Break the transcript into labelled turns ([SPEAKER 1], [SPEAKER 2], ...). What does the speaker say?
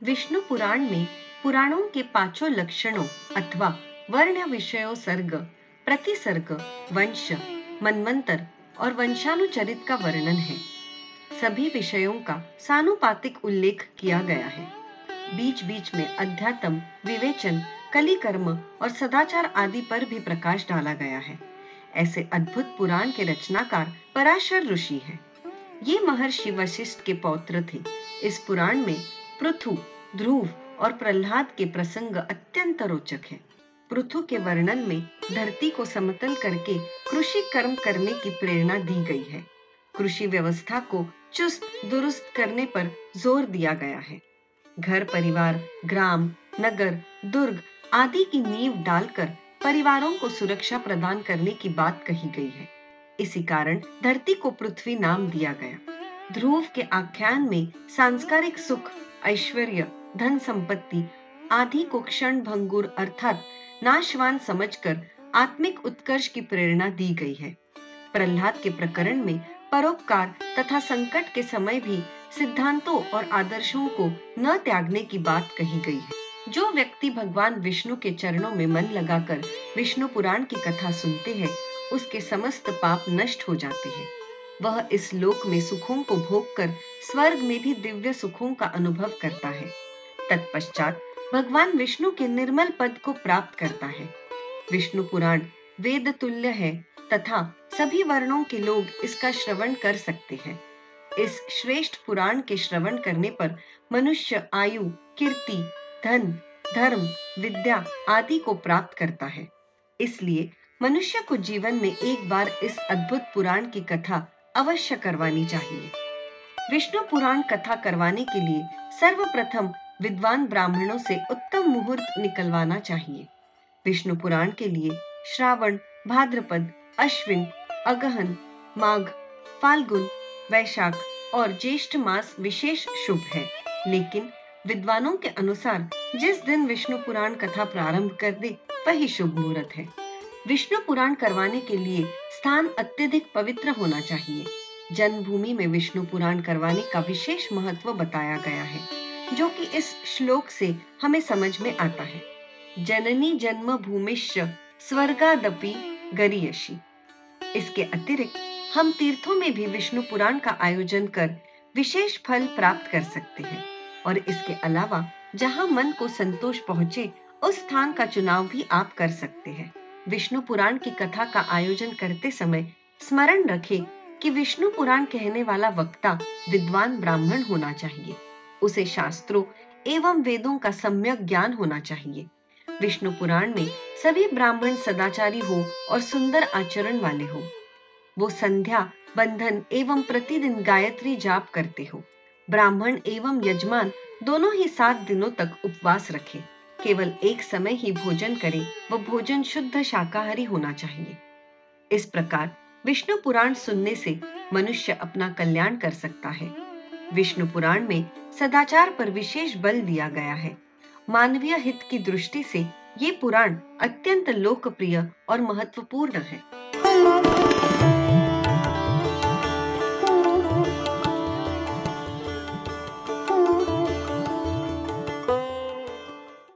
[SPEAKER 1] विष्णु पुराण में पुराणों के पांचों लक्षणों अथवा वर्ण विषयों सर्ग, प्रतिसर्ग, वंश, मनवंतर और वंशानुचरित का वर्णन है। सभी विषयों का सानुपातिक उल्लेख किया गया है। बीच बीच में अध्यात्म, विवेचन, कलिकर्म और सदाचार आदि पर भी प्रकाश डाला गया है। ऐसे अद्भुत पुराण के रचनाकार पराशर ऋषि हैं। ये महर्षि वशिष्ठ के पौत्र थे। इस पुराण में पृथु, ध्रुव और प्रहलाद के प्रसंग अत्यंत रोचक है। पृथु के वर्णन में धरती को समतल करके कृषि कर्म करने की प्रेरणा दी गई है। कृषि व्यवस्था को चुस्त दुरुस्त करने पर जोर दिया गया है। घर परिवार, ग्राम, नगर, दुर्ग आदि की नींव डालकर परिवारों को सुरक्षा प्रदान करने की बात कही गई है। इसी कारण धरती को पृथ्वी नाम दिया गया। ध्रुव के आख्यान में सांस्कारिक सुख, ऐश्वर्य, धन संपत्ति आदि को क्षण भंगुर अर्थात नाशवान समझकर आत्मिक उत्कर्ष की प्रेरणा दी गई है। प्रहलाद के प्रकरण में परोपकार तथा संकट के समय भी सिद्धांतों और आदर्शों को न त्यागने की बात कही गई है। जो व्यक्ति भगवान विष्णु के चरणों में मन लगाकर विष्णु पुराण की कथा सुनते हैं, उसके समस्त पाप नष्ट हो जाते हैं। वह इस लोक में सुखों को भोगकर स्वर्ग में भी दिव्य सुखों का अनुभव करता है। तत्पश्चात भगवान विष्णु के निर्मल पद को प्राप्त करता है। विष्णु पुराण वेद तुल्य है तथा सभी वर्णों के लोग इसका श्रवण कर सकते हैं। इस श्रेष्ठ पुराण के श्रवण करने पर मनुष्य आयु, कीर्ति, धन, धर्म, विद्या आदि को प्राप्त करता है। इसलिए मनुष्य को जीवन में एक बार इस अद्भुत पुराण की कथा अवश्य करवानी चाहिए। विष्णु पुराण कथा करवाने के लिए सर्वप्रथम विद्वान ब्राह्मणों से उत्तम मुहूर्त निकलवाना चाहिए। विष्णु पुराण के लिए श्रावण, भाद्रपद, अश्विन, अगहन, माघ, फाल्गुन, वैशाख और ज्येष्ठ मास विशेष शुभ है। लेकिन विद्वानों के अनुसार जिस दिन विष्णु पुराण कथा प्रारंभ कर दे वही शुभ मुहूर्त है। विष्णु पुराण करवाने के लिए स्थान अत्यधिक पवित्र होना चाहिए। जन्मभूमि में विष्णु पुराण करवाने का विशेष महत्व बताया गया है, जो कि इस श्लोक से हमें समझ में आता है। जननी जन्म भूमिश्च स्वर्गादपि गरीयसी। इसके अतिरिक्त हम तीर्थों में भी विष्णु पुराण का आयोजन कर विशेष फल प्राप्त कर सकते हैं और इसके अलावा जहां मन को संतोष पहुंचे उस स्थान का चुनाव भी आप कर सकते हैं। विष्णु पुराण की कथा का आयोजन करते समय स्मरण रखें कि विष्णु पुराण कहने वाला वक्ता विद्वान ब्राह्मण होना चाहिए। उसे शास्त्रों एवं वेदों का सम्यक ज्ञान होना चाहिए। विष्णु पुराण में सभी ब्राह्मण सदाचारी हो और सुंदर आचरण वाले हो। वो संध्या, बंधन एवं प्रतिदिन गायत्री जाप करते हो। ब्राह्मण एवं यजमान दोनों ही 7 दिनों तक उपवास रखें। केवल एक समय ही भोजन करें। वो भोजन शुद्ध शाकाहारी होना चाहिए। इस प्रकार विष्णु पुराण सुनने से मनुष्य अपना कल्याण कर सकता है। विष्णु पुराण में सदाचार पर विशेष बल दिया गया है। मानवीय हित की दृष्टि से ये पुराण अत्यंत लोकप्रिय और महत्वपूर्ण है।